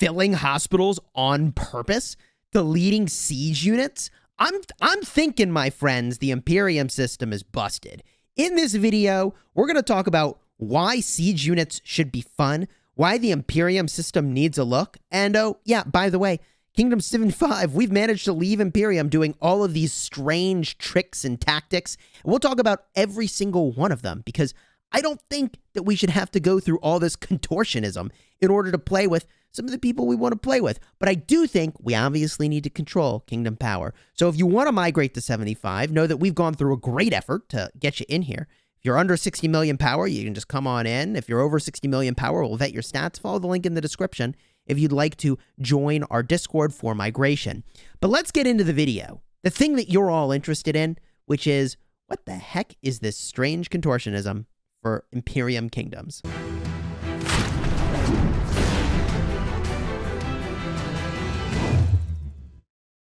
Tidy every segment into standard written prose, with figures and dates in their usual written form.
filling hospitals on purpose, deleting siege units. I'm thinking, my friends, the Imperium system is busted. In this video, we're going to talk about why siege units should be fun, why the Imperium system needs a look, and oh, yeah, by the way, Kingdom 75, we've managed to leave Imperium doing all of these strange tricks and tactics. And we'll talk about every single one of them because I don't think that we should have to go through all this contortionism in order to play with some of the people we want to play with. But I do think we obviously need to control Kingdom power. So if you want to migrate to 75, know that we've gone through a great effort to get you in here. If you're under 60 million power, you can just come on in. If you're over 60 million power, we'll vet your stats. Follow the link in the description if you'd like to join our Discord for migration. But let's get into the video. The thing that you're all interested in, which is, what the heck is this strange contortionism for Imperium kingdoms?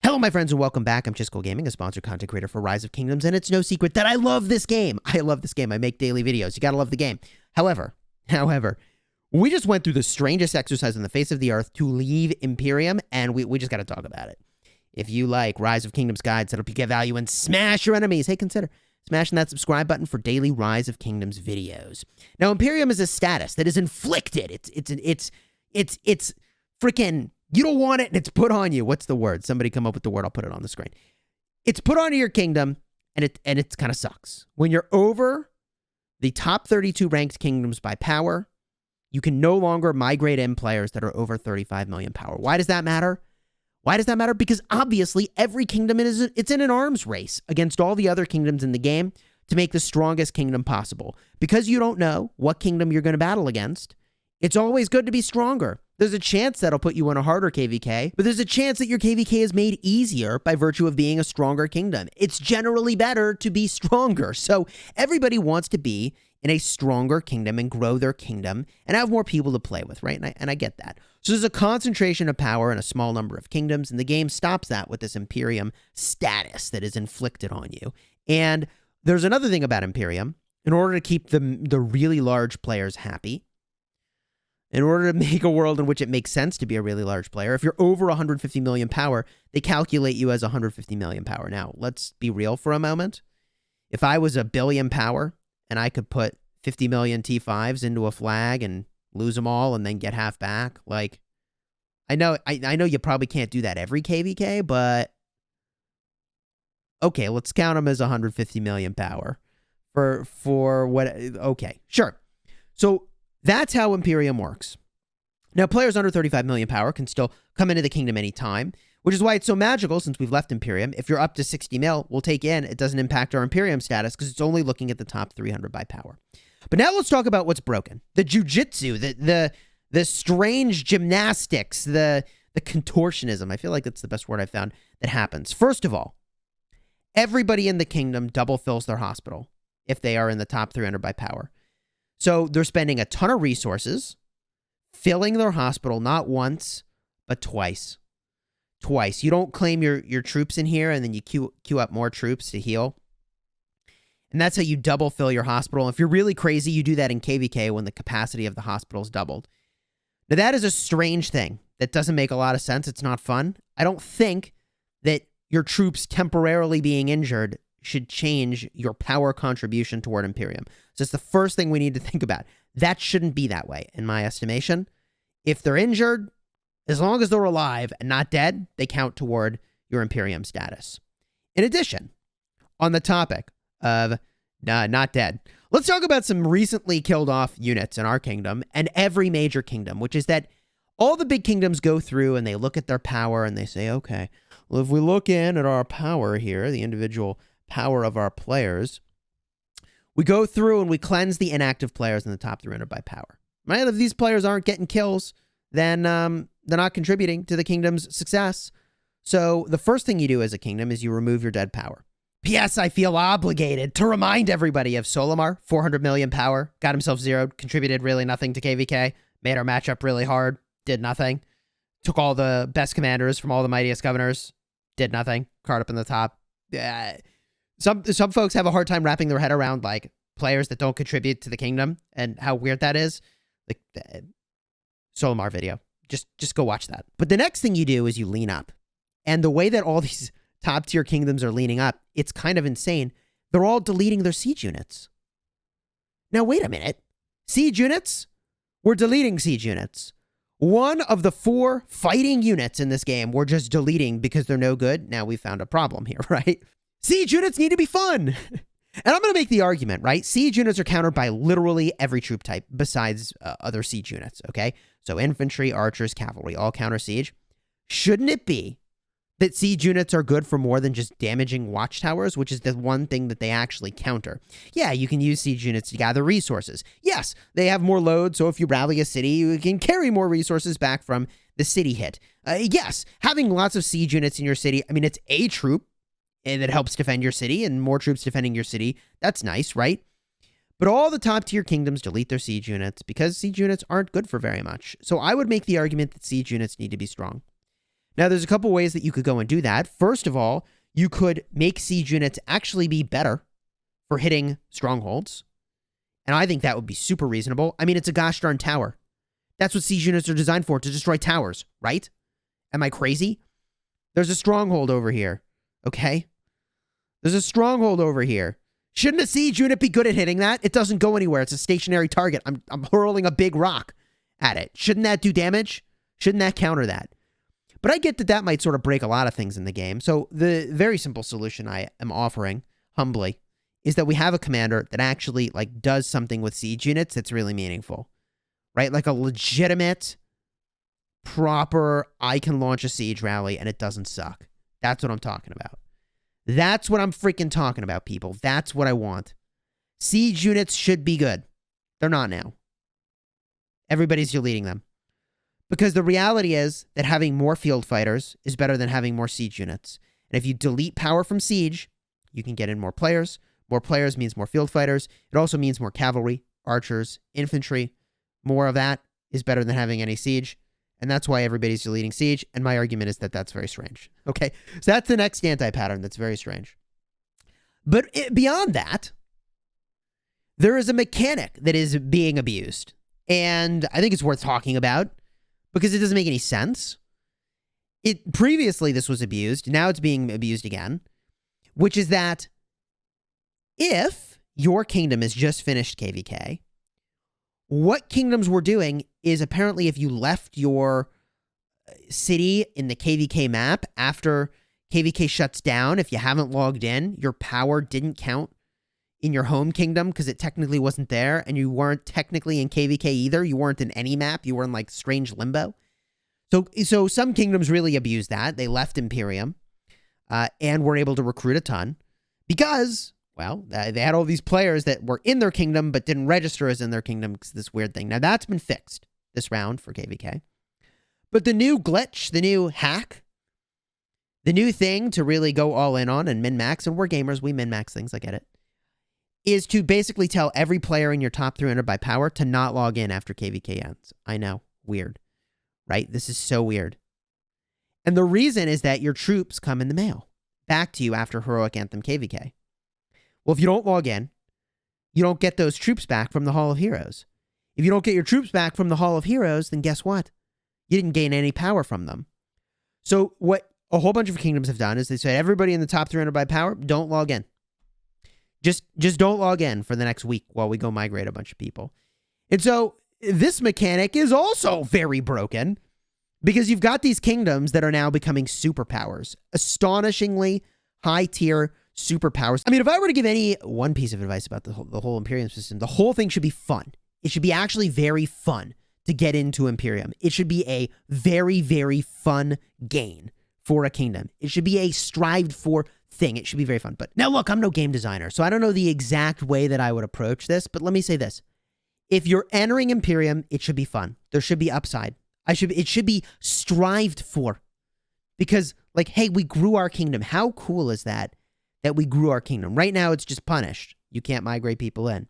Hello, my friends, and welcome back. I'm Chisgule Gaming, a sponsored content creator for Rise of Kingdoms, and it's no secret that I love this game. I love this game. I make daily videos. You gotta love the game. However, we just went through the strangest exercise on the face of the earth to leave Imperium, and we just gotta talk about it. If you like Rise of Kingdoms guides that'll get value and smash your enemies, hey, consider smashing that subscribe button for daily Rise of Kingdoms videos. Now, Imperium is a status that is inflicted. It's freaking, you don't want it and it's put on you. What's the word? Somebody come up with the word. I'll put it on the screen. It's put onto your kingdom, and it kind of sucks. When you're over the top 32 ranked kingdoms by power, you can no longer migrate in players that are over 35 million power. Why does that matter? Why does that matter? Because obviously every kingdom it's in an arms race against all the other kingdoms in the game to make the strongest kingdom possible. Because you don't know what kingdom you're going to battle against, it's always good to be stronger. There's a chance that'll put you in a harder KVK, but there's a chance that your KVK is made easier by virtue of being a stronger kingdom. It's generally better to be stronger. So everybody wants to be in a stronger kingdom and grow their kingdom and have more people to play with, right? And I get that. So there's a concentration of power in a small number of kingdoms, and the game stops that with this Imperium status that is inflicted on you. And there's another thing about Imperium. In order to keep the really large players happy, in order to make a world in which it makes sense to be a really large player, if you're over 150 million power, they calculate you as 150 million power. Now, let's be real for a moment. If I was a billion power and I could put 50 million T5s into a flag and lose them all and then get half back, like, I know you probably can't do that every KVK, but okay, let's count them as 150 million power for what, okay, sure. So that's how Imperium works. Now, players under 35 million power can still come into the kingdom anytime, which is why it's so magical since we've left Imperium. If you're up to 60 mil, we'll take in. It doesn't impact our Imperium status because it's only looking at the top 300 by power. But now let's talk about what's broken. The jujitsu, the strange gymnastics, the contortionism. I feel like that's the best word I've found that happens. First of all, everybody in the kingdom double fills their hospital if they are in the top 300 by power. So they're spending a ton of resources filling their hospital not once, but twice. Twice. You don't claim your troops in here and then you queue up more troops to heal. And that's how you double fill your hospital. If you're really crazy, you do that in KVK when the capacity of the hospital is doubled. Now, that is a strange thing. That doesn't make a lot of sense. It's not fun. I don't think that your troops temporarily being injured should change your power contribution toward Imperium. So it's the first thing we need to think about. That shouldn't be that way, in my estimation. If they're injured, as long as they're alive and not dead, they count toward your Imperium status. In addition, on the topic of not dead, let's talk about some recently killed off units in our kingdom and every major kingdom, which is that all the big kingdoms go through and they look at their power and they say, okay, well, if we look in at our power here, the individual power of our players, we go through and we cleanse the inactive players in the top 300 by power. Right? If these players aren't getting kills, then they're not contributing to the kingdom's success. So the first thing you do as a kingdom is you remove your dead power. P.S. I feel obligated to remind everybody of Solimar, 400 million power, got himself zeroed, contributed really nothing to KVK, made our matchup really hard, did nothing, took all the best commanders from all the mightiest governors, did nothing, card up in the top. Some folks have a hard time wrapping their head around like players that don't contribute to the kingdom and how weird that is. Like Solimar video. Just go watch that. But the next thing you do is you lean up. And the way that all these top tier kingdoms are leaning up, it's kind of insane. They're all deleting their siege units. Now, wait a minute. Siege units? We're deleting siege units. One of the 4 fighting units in this game we're just deleting because they're no good. Now we found a problem here, right? Siege units need to be fun. And I'm going to make the argument, right? Siege units are countered by literally every troop type besides other siege units, okay? So infantry, archers, cavalry, all counter siege. Shouldn't it be that siege units are good for more than just damaging watchtowers, which is the one thing that they actually counter? Yeah, you can use siege units to gather resources. Yes, they have more load, so if you rally a city, you can carry more resources back from the city hit. Yes, having lots of siege units in your city, I mean, it's a troop that helps defend your city, and more troops defending your city. That's nice, right? But all the top tier kingdoms delete their siege units because siege units aren't good for very much. So I would make the argument that siege units need to be strong. Now, there's a couple ways that you could go and do that. First of all, you could make siege units actually be better for hitting strongholds. And I think that would be super reasonable. I mean, it's a gosh darn tower. That's what siege units are designed for, to destroy towers, right? Am I crazy? There's a stronghold over here, okay? There's a stronghold over here. Shouldn't a siege unit be good at hitting that? It doesn't go anywhere. It's a stationary target. I'm hurling a big rock at it. Shouldn't that do damage? Shouldn't that counter that? But I get that that might sort of break a lot of things in the game. So the very simple solution I am offering, humbly, is that we have a commander that actually like does something with siege units that's really meaningful, right? Like a legitimate, proper, I can launch a siege rally and it doesn't suck. That's what I'm talking about. That's what I'm freaking talking about, people. That's what I want. Siege units should be good. They're not now. Everybody's deleting them. Because the reality is that having more field fighters is better than having more siege units. And if you delete power from siege, you can get in more players. More players means more field fighters. It also means more cavalry, archers, infantry. More of that is better than having any siege. And that's why everybody's deleting siege. And my argument is that that's very strange. Okay, so that's the next anti-pattern that's very strange. But beyond that, there is a mechanic that is being abused. And I think it's worth talking about because it doesn't make any sense. Previously, this was abused. Now it's being abused again, which is that if your kingdom has just finished KVK, what kingdoms were doing is apparently if you left your city in the KVK map after KVK shuts down, if you haven't logged in, your power didn't count in your home kingdom because it technically wasn't there, and you weren't technically in KVK either. You weren't in any map. You were in like strange limbo. So some kingdoms really abused that. They left Imperium and were able to recruit a ton because, well, they had all these players that were in their kingdom but didn't register as in their kingdom because this weird thing. Now, that's been fixed this round for KVK. But the new glitch, the new hack, the new thing to really go all in on and min-max, and we're gamers, we min-max things, I get it, is to basically tell every player in your top 300 by power to not log in after KVK ends. I know, weird, right? This is so weird. And the reason is that your troops come in the mail back to you after Heroic Anthem KVK. Well, if you don't log in, you don't get those troops back from the Hall of Heroes. If you don't get your troops back from the Hall of Heroes, then guess what? You didn't gain any power from them. So what a whole bunch of kingdoms have done is they said, everybody in the top 300 by power, don't log in. Just don't log in for the next week while we go migrate a bunch of people. And so this mechanic is also very broken because you've got these kingdoms that are now becoming superpowers, astonishingly high tier superpowers. I mean, if I were to give any one piece of advice about the whole Imperium system, the whole thing should be fun. It should be actually very fun to get into Imperium. It should be a very, very fun gain for a kingdom. It should be a strived for thing. It should be very fun. But now look, I'm no game designer, so I don't know the exact way that I would approach this, but let me say this. If you're entering Imperium, it should be fun. There should be upside. It should be strived for. Because, like, hey, we grew our kingdom. How cool is that we grew our kingdom? Right now, it's just punished. You can't migrate people in.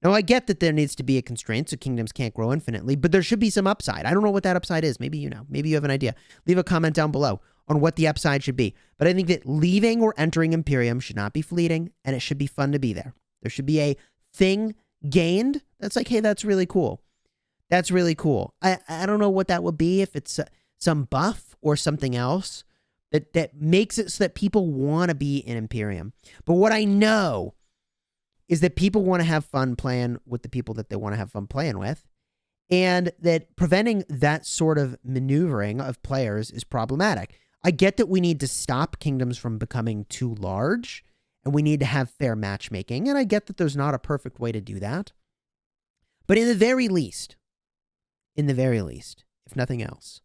Now, I get that there needs to be a constraint so kingdoms can't grow infinitely, but there should be some upside. I don't know what that upside is. Maybe you know. Maybe you have an idea. Leave a comment down below on what the upside should be. But I think that leaving or entering Imperium should not be fleeting, and it should be fun to be there. There should be a thing gained that's like, hey, that's really cool. That's really cool. I don't know what that would be, if it's some buff or something else that makes it so that people want to be in Imperium. But what I know is that people want to have fun playing with the people that they want to have fun playing with, and that preventing that sort of maneuvering of players is problematic. I get that we need to stop kingdoms from becoming too large, and we need to have fair matchmaking, and I get that there's not a perfect way to do that. But in the very least, if nothing else,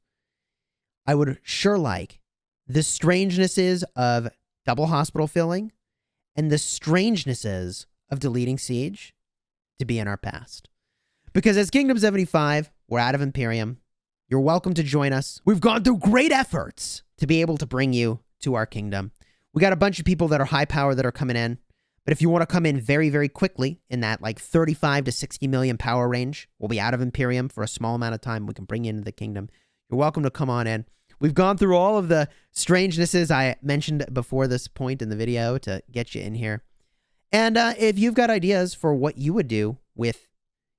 I would sure like the strangenesses of double hospital filling and the strangenesses of deleting siege to be in our past. Because as Kingdom 75, we're out of Imperium. You're welcome to join us. We've gone through great efforts to be able to bring you to our kingdom. We got a bunch of people that are high power that are coming in. But if you want to come in very, very quickly in that like 35 to 60 million power range, we'll be out of Imperium for a small amount of time. We can bring you into the kingdom. You're welcome to come on in. We've gone through all of the strangenesses I mentioned before this point in the video to get you in here. And if you've got ideas for what you would do with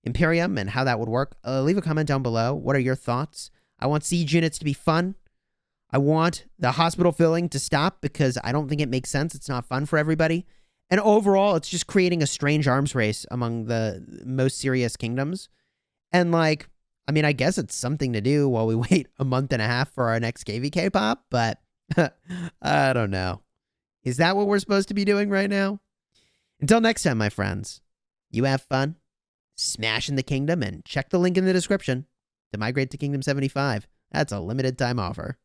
Imperium and how that would work, leave a comment down below. What are your thoughts? I want siege units to be fun. I want the hospital filling to stop because I don't think it makes sense. It's not fun for everybody. And overall, it's just creating a strange arms race among the most serious kingdoms. And like, I mean, I guess it's something to do while we wait a month and a half for our next KVK pop, but I don't know. Is that what we're supposed to be doing right now? Until next time, my friends, you have fun, smash in the kingdom, and check the link in the description to migrate to Kingdom 75. That's a limited time offer.